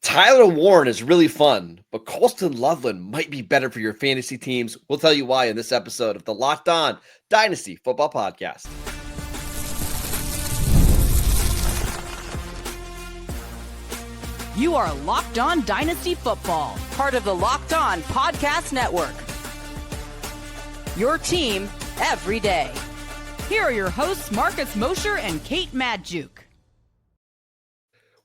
Tyler Warren is really fun, but Colston Loveland might be better for your fantasy teams. We'll tell you why in this episode of the Locked On Dynasty Football Podcast. You are Locked On Dynasty Football, part of the Locked On Podcast Network. Your team every day. Here are your hosts, Marcus Mosher and Kate Madjuk.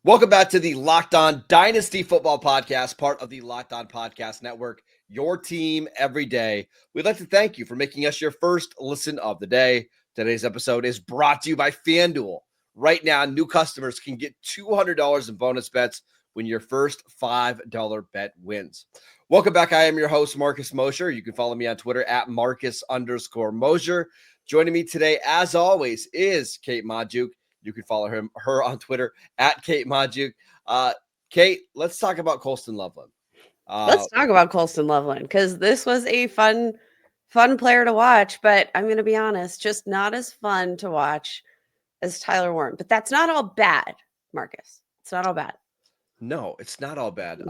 Welcome back to the Locked On Dynasty Football Podcast, part of the Locked On Podcast Network, your team every day. We'd like to thank you for making us your first listen of the day. Today's episode is brought to you by FanDuel. Right now, new customers can get $200 in bonus bets when your first $5 bet wins. Welcome back. I am your host, Marcus Mosher. You can follow me on Twitter at Marcus_Mosher. Joining me today, as always, is Kate Madjuk. You can follow her on Twitter at Kate Madjuk. Kate, let's talk about Colston Loveland. Let's talk about Colston Loveland, because this was a fun player to watch, but I'm going to be honest, just not as fun to watch as Tyler Warren. But that's not all bad, Marcus. It's not all bad. No, it's not all bad.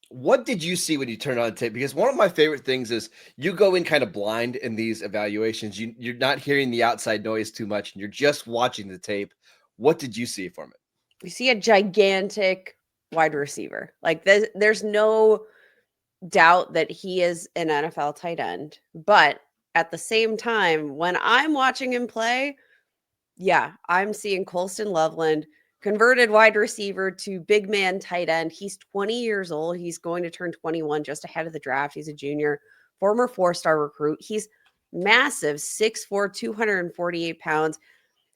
What did you see when you turned on tape? Because one of my favorite things is you go in kind of blind in these evaluations. You're not hearing the outside noise too much, and you're just watching the tape. What did you see from it? You see a gigantic wide receiver. Like there's no doubt that he is an NFL tight end. But at the same time, when I'm watching him play, yeah, I'm seeing Colston Loveland, converted wide receiver to big man tight end. He's 20 years old. He's going to turn 21 just ahead of the draft. He's a junior, former 4-star recruit. He's massive, 6'4", 248 pounds.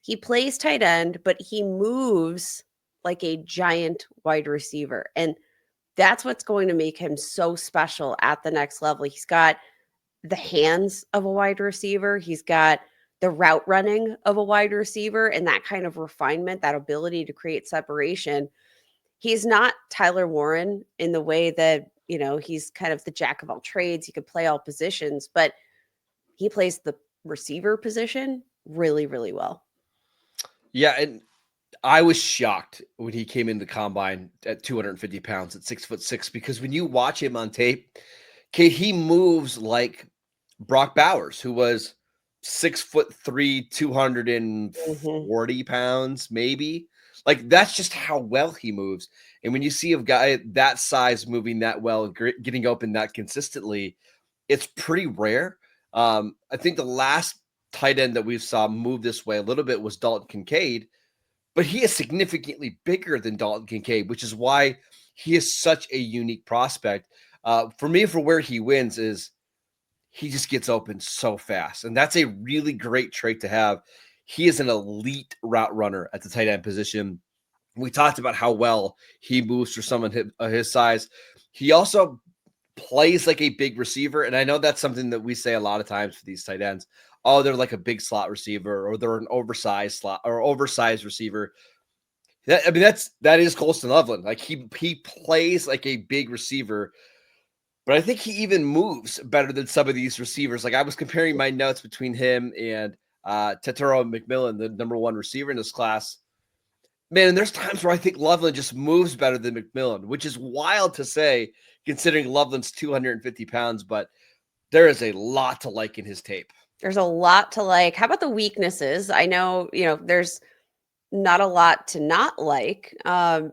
He plays tight end, but he moves like a giant wide receiver. And that's what's going to make him so special at the next level. He's got the hands of a wide receiver. He's got the route running of a wide receiver and that kind of refinement, that ability to create separation. He's not Tyler Warren in the way that, he's kind of the jack of all trades. He could play all positions, but he plays the receiver position really, really well. Yeah, and I was shocked when he came in the combine at 250 pounds at 6'6", because when you watch him on tape, Kate, he moves like Brock Bowers, who was 6'3", 240 pounds, maybe. Like, that's just how well he moves. And when you see a guy that size moving that well and getting open that consistently, it's pretty rare. I think the last tight end that we saw move this way a little bit was Dalton Kincaid, but he is significantly bigger than Dalton Kincaid, which is why he is such a unique prospect. For me, for where he wins is he just gets open so fast. And that's a really great trait to have. He is an elite route runner at the tight end position. We talked about how well he moves for someone of his size. He also plays like a big receiver. And I know that's something that we say a lot of times for these tight ends. Oh, they're like a big slot receiver, or they're an oversized slot or oversized receiver. That is Colston Loveland. Like he plays like a big receiver. But I think he even moves better than some of these receivers. Like, I was comparing my notes between him and Tetairoa McMillan, the number one receiver in this class. Man, and there's times where I think Loveland just moves better than McMillan, which is wild to say considering Loveland's 250 pounds. But there is a lot to like in his tape. There's a lot to like. How about the weaknesses? I know, there's not a lot to not like. I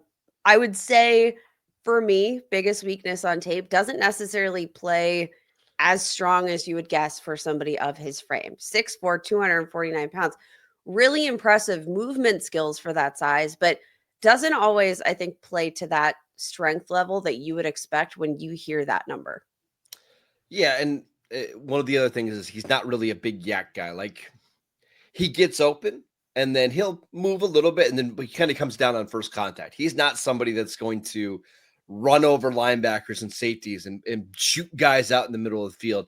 would say, for me, biggest weakness on tape, doesn't necessarily play as strong as you would guess for somebody of his frame. 6'4", 249 pounds. Really impressive movement skills for that size, but doesn't always, I think, play to that strength level that you would expect when you hear that number. Yeah, and one of the other things is he's not really a big yak guy. Like, he gets open, and then he'll move a little bit, and then he kind of comes down on first contact. He's not somebody that's going to run over linebackers and safeties and shoot guys out in the middle of the field.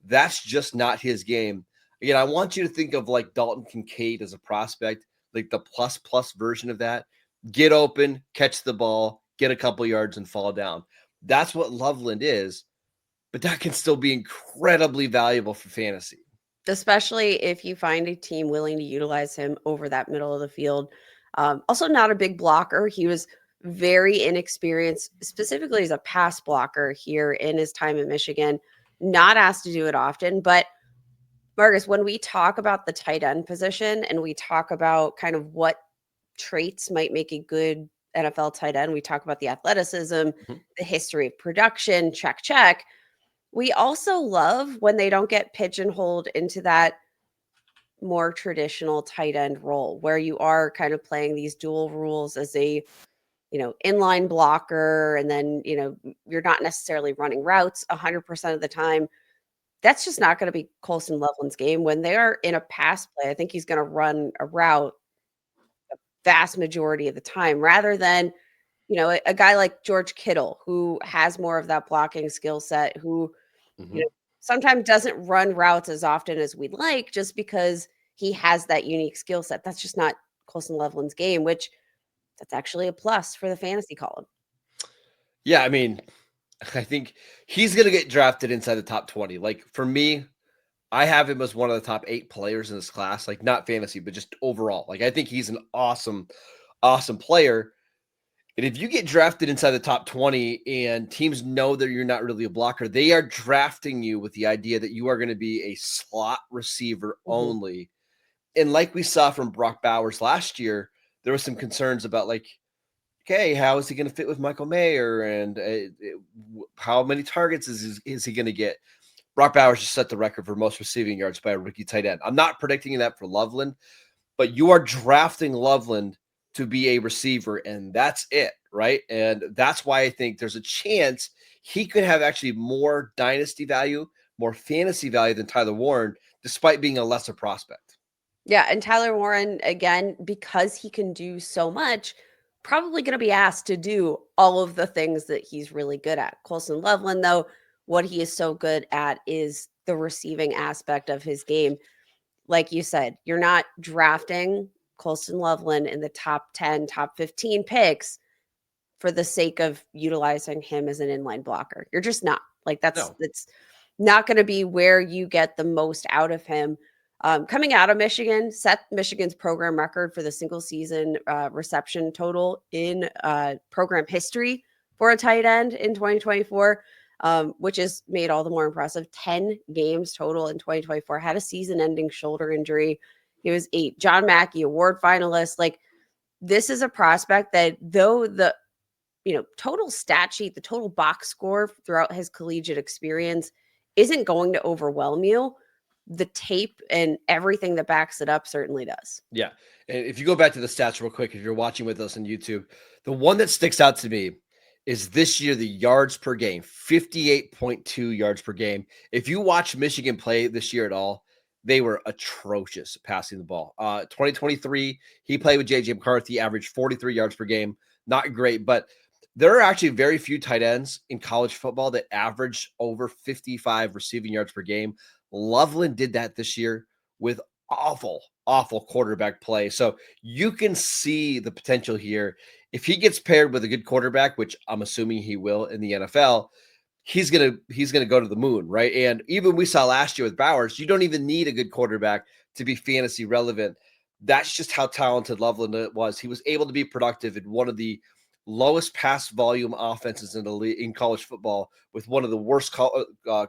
That's just not his game. Again, I want you to think of like Dalton Kincaid as a prospect, like the plus version of that. Get open, catch the ball, get a couple yards, and fall down. That's what Loveland is, but that can still be incredibly valuable for fantasy. Especially if you find a team willing to utilize him over that middle of the field. Also not a big blocker. He was very inexperienced, specifically as a pass blocker here in his time at Michigan, not asked to do it often. But Marcus, when we talk about the tight end position and we talk about kind of what traits might make a good NFL tight end, we talk about the athleticism, the history of production, check. We also love when they don't get pigeonholed into that more traditional tight end role where you are kind of playing these dual rules as a, inline blocker. And then, you're not necessarily running routes 100% of the time. That's just not going to be Colston Loveland's game. When they are in a pass play, I think he's going to run a route a vast majority of the time rather than, a guy like George Kittle, who has more of that blocking skill set, who, sometimes doesn't run routes as often as we'd like just because he has that unique skill set. That's just not Colston Loveland's game, which that's actually a plus for the fantasy column. Yeah, I mean, I think he's going to get drafted inside the top 20. Like for me, I have him as one of the top 8 players in this class, like not fantasy, but just overall. Like I think he's an awesome player. And if you get drafted inside the top 20 and teams know that you're not really a blocker, they are drafting you with the idea that you are going to be a slot receiver only. And like we saw from Brock Bowers last year, there was some concerns about like, okay, how is he going to fit with Michael Mayer? And how many targets is he going to get? Brock Bowers just set the record for most receiving yards by a rookie tight end. I'm not predicting that for Loveland, but you are drafting Loveland to be a receiver, and that's it, right? And that's why I think there's a chance he could have actually more dynasty value, more fantasy value than Tyler Warren, despite being a lesser prospect. Yeah, and Tyler Warren, again, because he can do so much, probably going to be asked to do all of the things that he's really good at. Colston Loveland, though, what he is so good at is the receiving aspect of his game. Like you said, you're not drafting Colston Loveland in the top 10, top 15 picks for the sake of utilizing him as an inline blocker. You're just not. Like that's not going to be where you get the most out of him. Coming out of Michigan, set Michigan's program record for the single season reception total in program history for a tight end in 2024, which is made all the more impressive. 10 games total in 2024, had a season-ending shoulder injury. He was a John Mackey Award finalist. Like this is a prospect that though the total stat sheet, the total box score throughout his collegiate experience isn't going to overwhelm you, the tape and everything that backs it up certainly does. Yeah. And if you go back to the stats real quick, if you're watching with us on YouTube, the one that sticks out to me is this year, the yards per game, 58.2 yards per game. If you watch Michigan play this year at all, they were atrocious passing the ball. 2023, he played with J.J. McCarthy, averaged 43 yards per game. Not great, but there are actually very few tight ends in college football that average over 55 receiving yards per game. Loveland did that this year with awful quarterback play. So you can see the potential here. If he gets paired with a good quarterback, which I'm assuming he will in the NFL, he's gonna go to the moon, right? And even we saw last year with Bowers, you don't even need a good quarterback to be fantasy relevant. That's just how talented Loveland was. He was able to be productive in one of the lowest pass volume offenses in college football, with one of the worst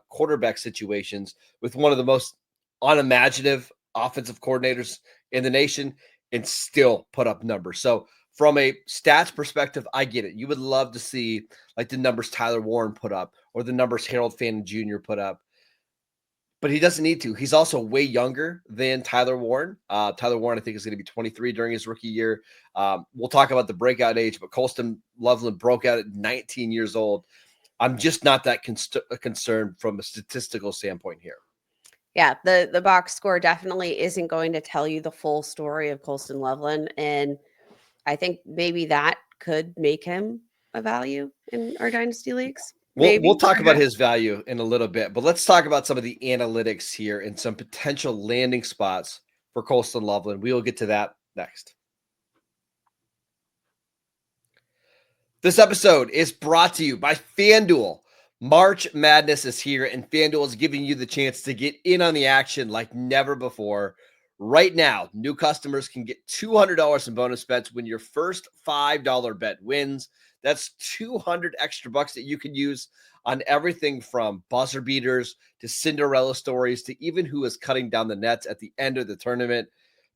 quarterback situations, with one of the most unimaginative offensive coordinators in the nation, and still put up numbers. So from a stats perspective, I get it. You would love to see like the numbers Tyler Warren put up or the numbers Harold Fannin Jr. put up, but he doesn't need to. He's also way younger than Tyler Warren. Tyler Warren, I think, is going to be 23 during his rookie year. We'll talk about the breakout age, but Colston Loveland broke out at 19 years old. I'm just not that concerned from a statistical standpoint here. Yeah, the box score definitely isn't going to tell you the full story of Colston Loveland, and I think maybe that could make him a value in our dynasty leagues. We'll talk about his value in a little bit, but let's talk about some of the analytics here and some potential landing spots for Colston Loveland. We will get to that next. This episode is brought to you by FanDuel. March Madness is here, and FanDuel is giving you the chance to get in on the action like never before. Right now, new customers can get $200 in bonus bets when your first $5 bet wins. That's 200 extra bucks that you can use on everything from buzzer beaters to Cinderella stories to even who is cutting down the nets at the end of the tournament.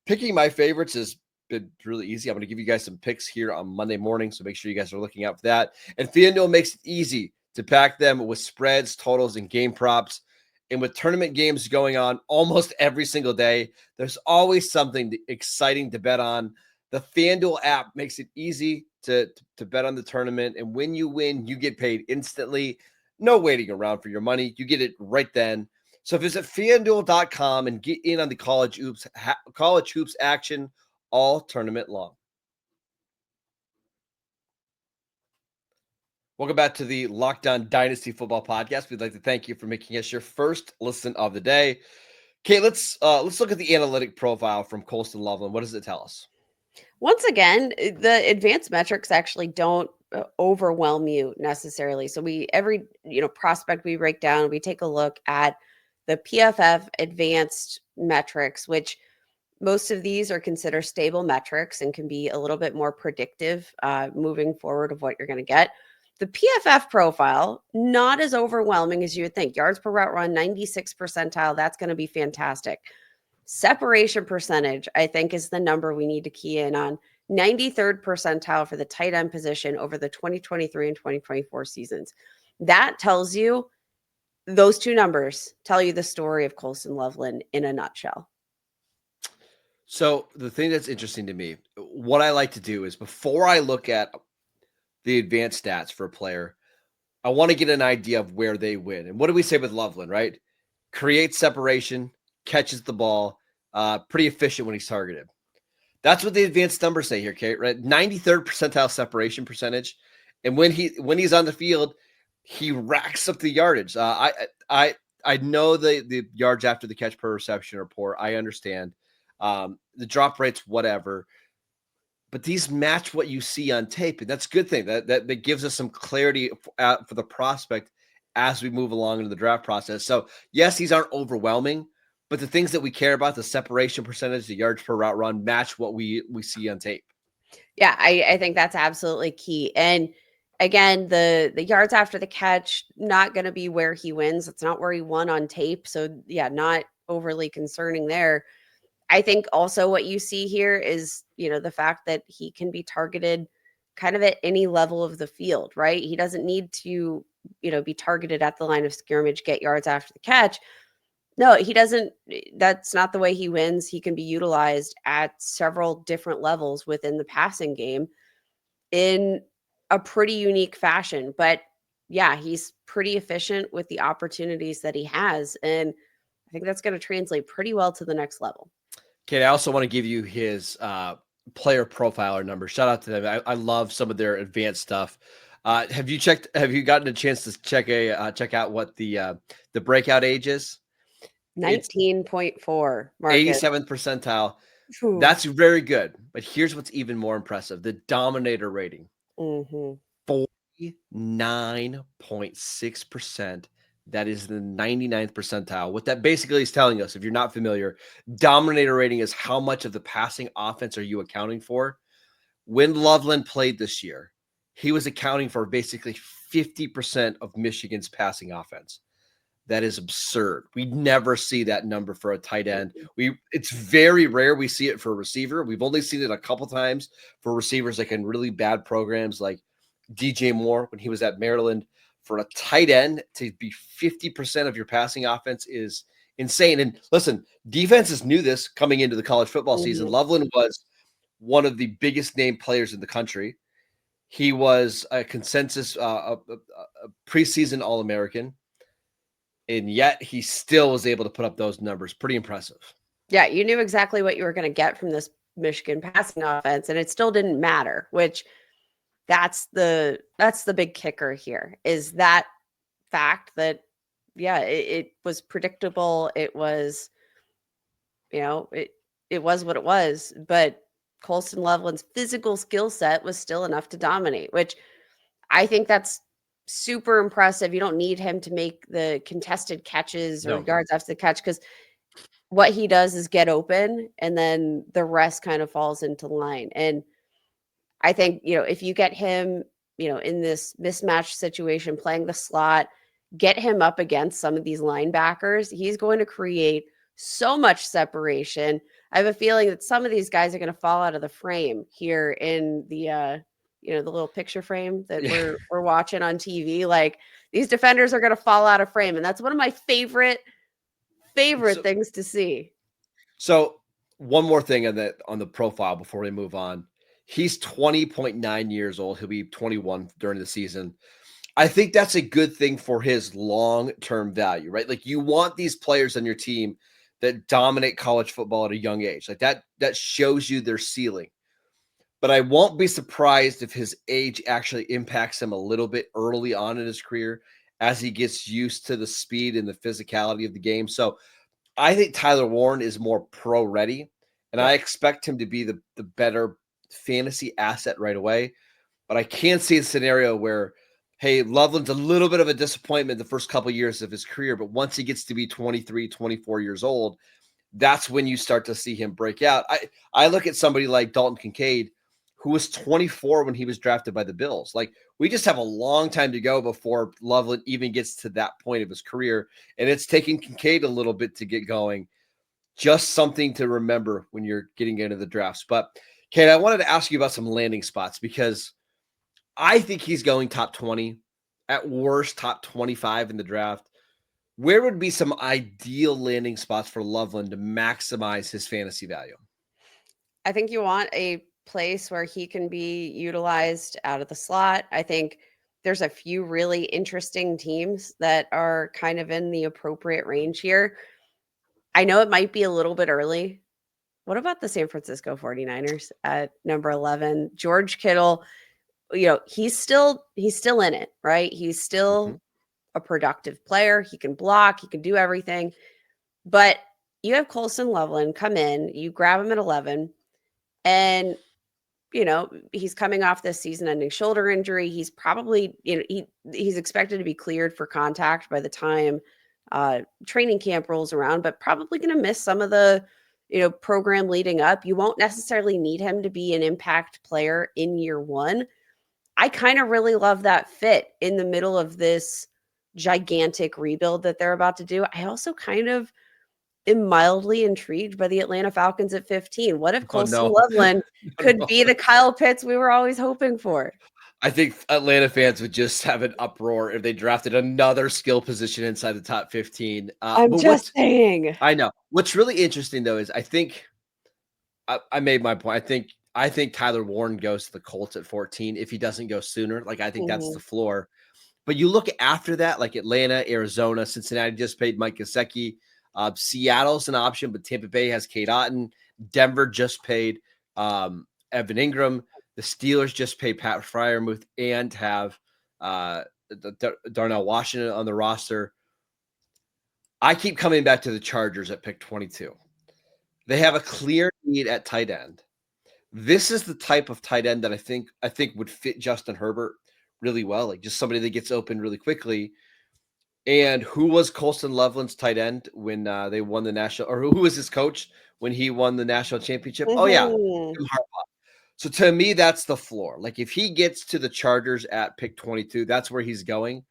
Picking my favorites has been really easy. I'm going to give you guys some picks here on Monday morning, so make sure you guys are looking out for that. And FanDuel makes it easy to pack them with spreads, totals, and game props. And with tournament games going on almost every single day, there's always something exciting to bet on. The FanDuel app makes it easy to bet on the tournament. And when you win, you get paid instantly. No waiting around for your money. You get it right then. So visit FanDuel.com and get in on the college hoops action all tournament long. Welcome back to the Locked On Dynasty Football Podcast. We'd like to thank you for making us your first listen of the day. Okay, let's look at the analytic profile from Colston Loveland. What does it tell us? Once again, the advanced metrics actually don't overwhelm you necessarily. So every prospect we break down, we take a look at the PFF advanced metrics, which most of these are considered stable metrics and can be a little bit more predictive moving forward of what you're going to get. The PFF profile, not as overwhelming as you would think. Yards per route run, 96th percentile. That's going to be fantastic. Separation percentage, I think, is the number we need to key in on. 93rd percentile for the tight end position over the 2023 and 2024 seasons. That tells you, those two numbers tell you the story of Colston Loveland in a nutshell. So the thing that's interesting to me, what I like to do is before I look at the advanced stats for a player, I want to get an idea of where they win. And what do we say with Loveland, right? Creates separation, catches the ball, pretty efficient when he's targeted. That's what the advanced numbers say here, Kate, right? 93rd percentile separation percentage. And when he's on the field, he racks up the yardage. I know the yards after the catch per reception are poor. I understand. The drop rates, whatever. But these match what you see on tape, and that's a good thing. That gives us some clarity for the prospect as we move along into the draft process. So, yes, these aren't overwhelming, but the things that we care about, the separation percentage, the yards per route run, match what we see on tape. Yeah, I think that's absolutely key. And again, the yards after the catch, not going to be where he wins. It's not where he won on tape. So, yeah, not overly concerning there. I think also what you see here is, the fact that he can be targeted kind of at any level of the field, right? He doesn't need to, be targeted at the line of scrimmage, get yards after the catch. No, he doesn't. That's not the way he wins. He can be utilized at several different levels within the passing game in a pretty unique fashion. But yeah, he's pretty efficient with the opportunities that he has. And I think that's going to translate pretty well to the next level. Okay, I also want to give you his player profiler number. Shout out to them. I love some of their advanced stuff. Have you gotten a chance to check out what the breakout age is? 19.4. 87th percentile. Ooh. That's very good. But here's what's even more impressive. The dominator rating. 49.6%. That is the 99th percentile. What that basically is telling us, if you're not familiar, dominator rating is how much of the passing offense are you accounting for. When Loveland played this year, he was accounting for basically 50% of Michigan's passing offense. That is absurd. We never see that number for a tight end. It's very rare we see it for a receiver. We've only seen it a couple times for receivers like in really bad programs like DJ Moore when he was at Maryland. For a tight end to be 50% of your passing offense is insane. And listen, defenses knew this coming into the college football season. Loveland was one of the biggest name players in the country. He was a consensus a preseason All-American. And yet he still was able to put up those numbers. Pretty impressive. Yeah, you knew exactly what you were going to get from this Michigan passing offense, and it still didn't matter, which that's the big kicker here, is that fact that, yeah, it was predictable. It was, it was what it was, but Colston Loveland's physical skill set was still enough to dominate, which I think that's super impressive. You don't need him to make the contested catches or yards after the catch, because what he does is get open, and then the rest kind of falls into line. And I think, if you get him, in this mismatch situation, playing the slot, get him up against some of these linebackers, he's going to create so much separation. I have a feeling that some of these guys are going to fall out of the frame here in the the little picture frame that we're watching on TV. Like, these defenders are going to fall out of frame, and that's one of my favorite things to see. So one more thing on the profile before we move on. He's 20.9 years old. He'll be 21 during the season. I think that's a good thing for his long-term value, right? Like, you want these players on your team that dominate college football at a young age. Like, that shows you their ceiling. But I won't be surprised if his age actually impacts him a little bit early on in his career as he gets used to the speed and the physicality of the game. So I think Tyler Warren is more pro ready, and I expect him to be the better fantasy asset right away. But I can't see a scenario where, hey, Loveland's a little bit of a disappointment the first couple of years of his career, but once he gets to be 23, 24 years old, that's when you start to see him break out. I look at somebody like Dalton Kincaid, who was 24 when he was drafted by the Bills. Like, we just have a long time to go before Loveland even gets to that point of his career. And it's taking Kincaid a little bit to get going. Just something to remember when you're getting into the drafts. But, Kate, I wanted to ask you about some landing spots, because I think he's going top 20, at worst top 25 in the draft. Where would be some ideal landing spots for Loveland to maximize his fantasy value? I think you want a place where he can be utilized out of the slot. I think there's a few really interesting teams that are kind of in the appropriate range here. I know it might be a little bit early. What about the San Francisco 49ers at number 11? George Kittle, he's still in it, right? He's still a productive player. He can block, he can do everything. But you have Colston Loveland come in, you grab him at 11, and he's coming off this season-ending shoulder injury. He's probably, he's expected to be cleared for contact by the time training camp rolls around, but probably going to miss some of the program leading up. You won't necessarily need him to be an impact player in year one. I kind of really love that fit in the middle of this gigantic rebuild that they're about to do. I also kind of am mildly intrigued by the Atlanta Falcons at 15. What if Colston Loveland could be the Kyle Pitts we were always hoping for? I think Atlanta fans would just have an uproar if they drafted another skill position inside the top 15. I'm just saying. I know. What's really interesting, though, is I think I made my point. I think Tyler Warren goes to the Colts at 14 if he doesn't go sooner. Like, I think that's the floor. But you look after that, like Atlanta, Arizona, Cincinnati just paid Mike Gesicki. Seattle's an option, but Tampa Bay has Cade Otton. Denver just paid Evan Ingram. The Steelers just paid Pat Freiermuth and have Darnell Washington on the roster. I keep coming back to the Chargers at pick 22. They have a clear need at tight end. This is the type of tight end that I think would fit Justin Herbert really well, like just somebody that gets open really quickly. And who was Colston Loveland's tight end when they won the national, or who was his coach when he won the national championship? Oh yeah, Jim Harbaugh. So to me, that's the floor. Like, if he gets to the Chargers at pick 22, that's where he's going.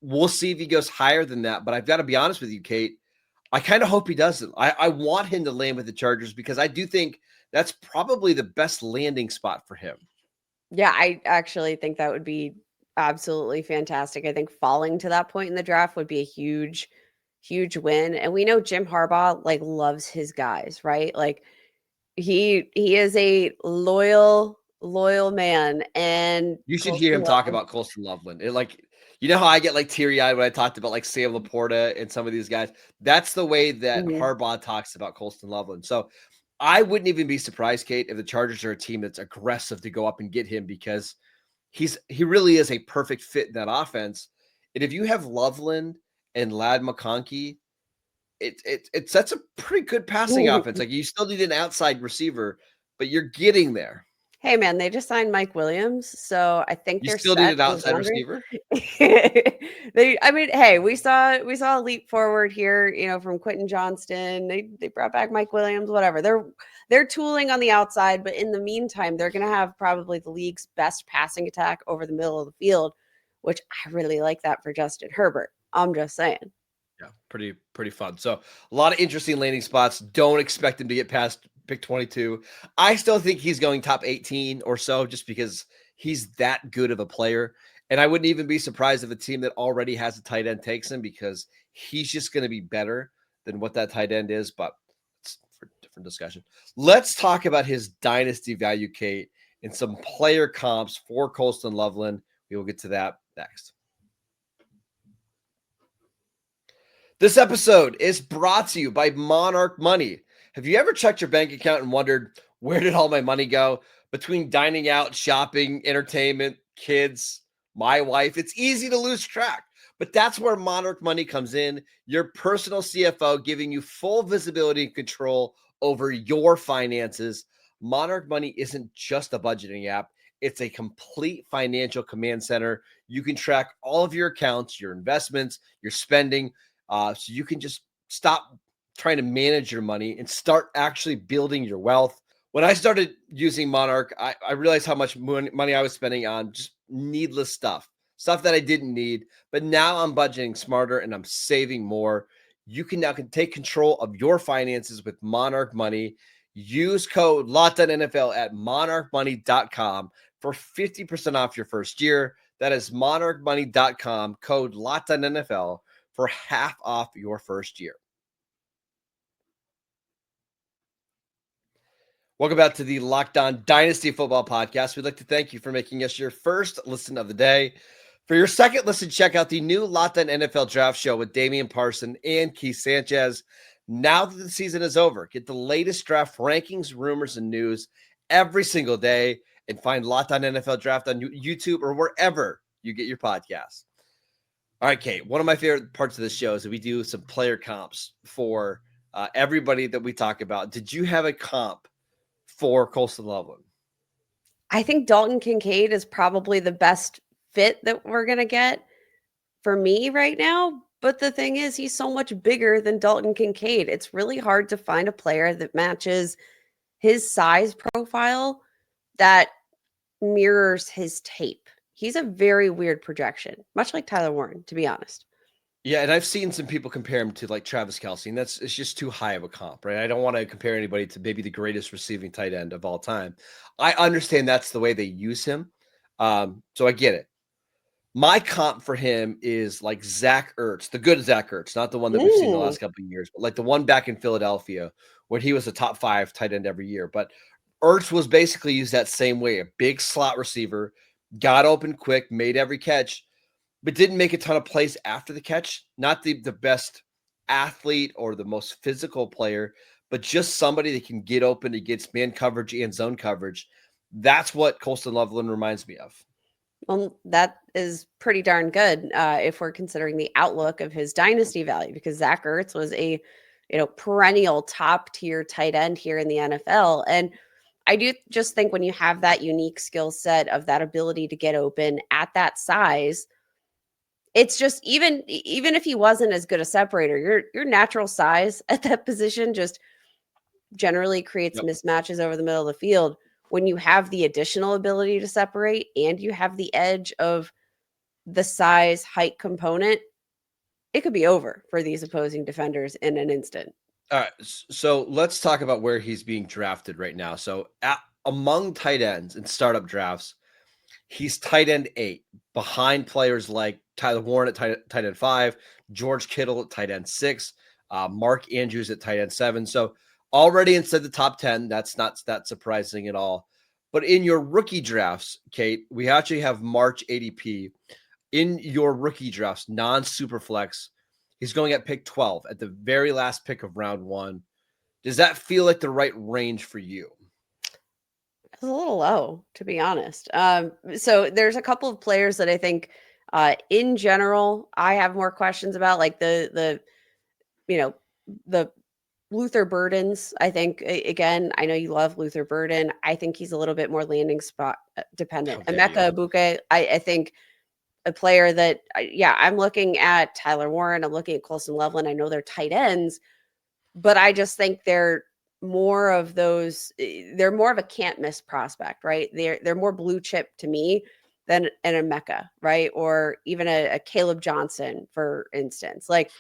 We'll see if he goes higher than that. But I've got to be honest with you, Kate. I kind of hope he doesn't. I want him to land with the Chargers because I do think that's probably the best landing spot for him. Yeah, I actually think that would be absolutely fantastic. I think falling to that point in the draft would be a huge, huge win. And we know Jim Harbaugh loves his guys, right? Like, he is a loyal man. And you should hear him talk about Colston Loveland. You know how I get teary-eyed when I talked about Sam Laporta and some of these guys? That's the way that Harbaugh talks about Colston Loveland. So I wouldn't even be surprised, Kate, if the Chargers are a team that's aggressive to go up and get him because he really is a perfect fit in that offense. And if you have Loveland and Ladd McConkey, it sets a pretty good passing offense. Like, you still need an outside receiver, but you're getting there. Hey man, they just signed Mike Williams, so I think You they're still need set. an I was outside wondering. receiver? I mean, hey, we saw a leap forward here, from Quentin Johnston. They brought back Mike Williams, whatever. They're tooling on the outside, but in the meantime, they're gonna have probably the league's best passing attack over the middle of the field, which I really like that for Justin Herbert. I'm just saying. Yeah, pretty fun. So a lot of interesting landing spots. Don't expect him to get past pick 22. I still think he's going top 18 or so just because he's that good of a player. And I wouldn't even be surprised if a team that already has a tight end takes him because he's just going to be better than what that tight end is. But it's for different discussion. Let's talk about his dynasty value, Kate, and some player comps for Colston Loveland. We will get to that next. This episode is brought to you by Monarch Money. Have you ever checked your bank account and wondered, where did all my money go? Between dining out, shopping, entertainment, kids, my wife, it's easy to lose track. But that's where Monarch Money comes in, your personal CFO giving you full visibility and control over your finances. Monarch Money isn't just a budgeting app. It's a complete financial command center. You can track all of your accounts, your investments, your spending, so you can just stop trying to manage your money and start actually building your wealth. When I started using Monarch, I realized how much money I was spending on just needless stuff that I didn't need. But now I'm budgeting smarter and I'm saving more. You can now take control of your finances with Monarch Money. Use code LOCKEDONNFL at monarchmoney.com for 50% off your first year. That is monarchmoney.com, code LOCKEDONNFL for half off your first year. Welcome back to the Locked On Dynasty Football Podcast. We'd like to thank you for making us your first listen of the day. For your second listen, check out the new Locked On NFL Draft Show with Damian Parson and Keith Sanchez. Now that the season is over, get the latest draft rankings, rumors, and news every single day, and find Locked On NFL Draft on YouTube or wherever you get your podcasts. All right, Kate, one of my favorite parts of the show is that we do some player comps for everybody that we talk about. Did you have a comp for Colston Loveland? I think Dalton Kincaid is probably the best fit that we're going to get for me right now. But the thing is, he's so much bigger than Dalton Kincaid. It's really hard to find a player that matches his size profile that mirrors his tape. He's a very weird projection, much like Tyler Warren, to be honest. Yeah, and I've seen some people compare him to like Travis Kelce, and it's just too high of a comp, right? I don't want to compare anybody to maybe the greatest receiving tight end of all time. I understand that's the way they use him, so I get it. My comp for him is like Zach Ertz, the good Zach Ertz, not the one that we've seen the last couple of years, but like the one back in Philadelphia when he was a top 5 tight end every year. But Ertz was basically used that same way, a big slot receiver, got open quick, made every catch, but didn't make a ton of plays after the catch. Not the best athlete or the most physical player, but just somebody that can get open against man coverage and zone coverage. That's what Colston Loveland reminds me of. Well, that is pretty darn good if we're considering the outlook of his dynasty value, because Zach Ertz was a perennial top tier tight end here in the NFL. And I do just think when you have that unique skill set of that ability to get open at that size, it's just even if he wasn't as good a separator, your natural size at that position just generally creates mismatches over the middle of the field. When you have the additional ability to separate and you have the edge of the size height component, it could be over for these opposing defenders in an instant. All right, so let's talk about where he's being drafted right now. So among tight ends in startup drafts, he's tight end 8 behind players like Tyler Warren at tight end 5, George Kittle at tight end 6, Mark Andrews at tight end 7. So already inside the top 10, that's not that surprising at all. But in your rookie drafts, Kate, we actually have March ADP. In your rookie drafts, non-super flex, he's going at pick 12 at the very last pick of round 1. Does that feel like the right range for you? It's a little low, to be honest. So there's a couple of players that I think in general, I have more questions about, like the Luther Burden's, I think, again, I know you love Luther Burden. I think he's a little bit more landing spot dependent. How dare you. Emeka Egbuka, I think a player that, I'm looking at Tyler Warren. I'm looking at Colston Loveland. I know they're tight ends, but I just think they're more of those. They're more of a can't miss prospect, right? They're more blue chip to me than an Emeka, right? Or even a Caleb Johnson, for instance. Like,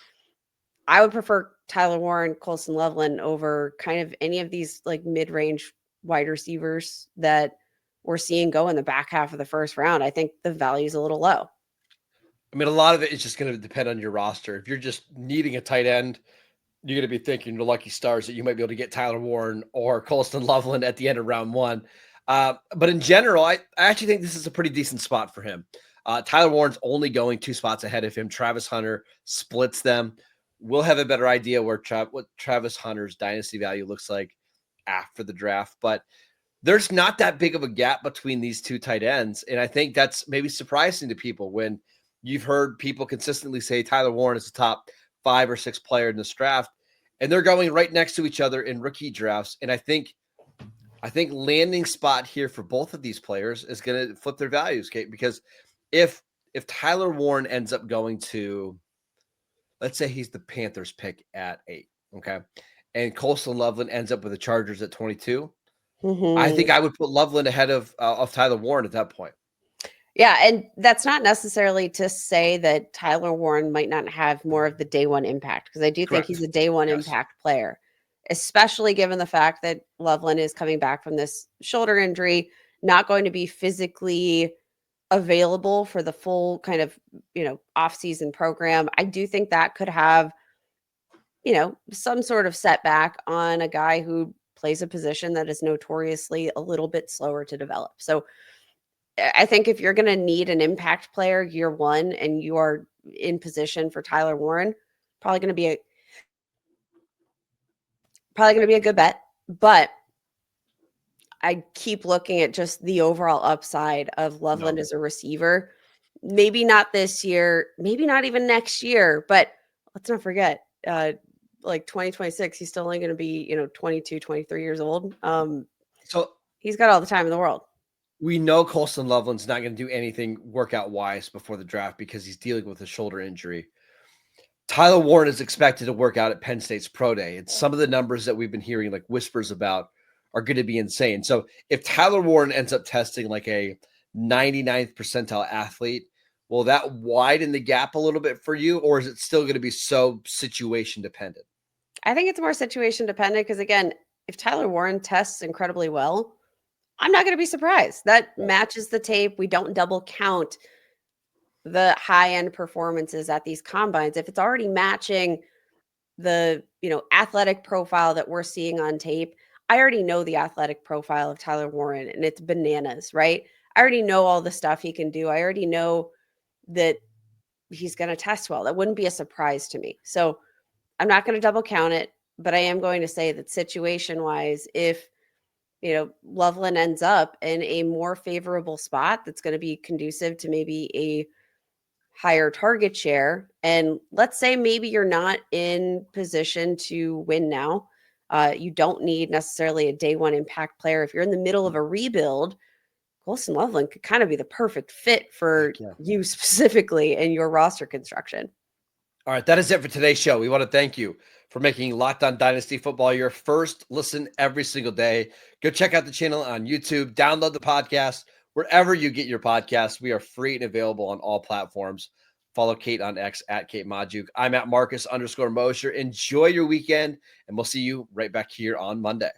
I would prefer Tyler Warren, Colston Loveland over kind of any of these like mid-range wide receivers that we're seeing go in the back half of the first round. I think the value is a little low. I mean, a lot of it is just going to depend on your roster. If you're just needing a tight end, you're going to be thinking the lucky stars that you might be able to get Tyler Warren or Colston Loveland at the end of round one. But in general, I actually think this is a pretty decent spot for him. Tyler Warren's only going 2 spots ahead of him. Travis Hunter splits them. We'll have a better idea what Travis Hunter's dynasty value looks like after the draft. But there's not that big of a gap between these two tight ends. And I think that's maybe surprising to people when you've heard people consistently say Tyler Warren is the top 5 or 6 player in this draft, and they're going right next to each other in rookie drafts. And I think landing spot here for both of these players is going to flip their values, Kate, because if Tyler Warren ends up going to, let's say he's the Panthers pick at 8, okay, and Colston Loveland ends up with the Chargers at 22, I think I would put Loveland ahead of Tyler Warren at that point. Yeah, and that's not necessarily to say that Tyler Warren might not have more of the day one impact, because I do think he's a day one impact player, especially given the fact that Loveland is coming back from this shoulder injury, not going to be physically available for the full kind of, off-season program. I do think that could have, some sort of setback on a guy who plays a position that is notoriously a little bit slower to develop. So I think if you're going to need an impact player year one and you are in position for Tyler Warren, probably going to be a good bet. But I keep looking at just the overall upside of Loveland as a receiver. Maybe not this year, maybe not even next year, but let's not forget, like 2026, he's still only going to be, 22, 23 years old. So he's got all the time in the world. We know Colston Loveland's not going to do anything workout-wise before the draft because he's dealing with a shoulder injury. Tyler Warren is expected to work out at Penn State's Pro Day, and some of the numbers that we've been hearing, like whispers about, are going to be insane. So if Tyler Warren ends up testing like a 99th percentile athlete, will that widen the gap a little bit for you, or is it still going to be so situation dependent? I think it's more situation dependent because, again, if Tyler Warren tests incredibly well, I'm not going to be surprised. That matches the tape. We don't double count the high-end performances at these combines. If it's already matching the, athletic profile that we're seeing on tape, I already know the athletic profile of Tyler Warren, and it's bananas, right? I already know all the stuff he can do. I already know that he's going to test well. That wouldn't be a surprise to me. So I'm not going to double count it, but I am going to say that situation-wise, if Loveland ends up in a more favorable spot that's going to be conducive to maybe a higher target share. And let's say maybe you're not in position to win now. You don't need necessarily a day one impact player. If you're in the middle of a rebuild, Colston Loveland could kind of be the perfect fit for you specifically in your roster construction. All right, that is it for today's show. We want to thank you for making Locked On Dynasty Football your first listen every single day. Go check out the channel on YouTube. Download the podcast wherever you get your podcasts. We are free and available on all platforms. Follow Kate on X at Kate Majuk. I'm at Marcus _Mosher. Enjoy your weekend, and we'll see you right back here on Monday.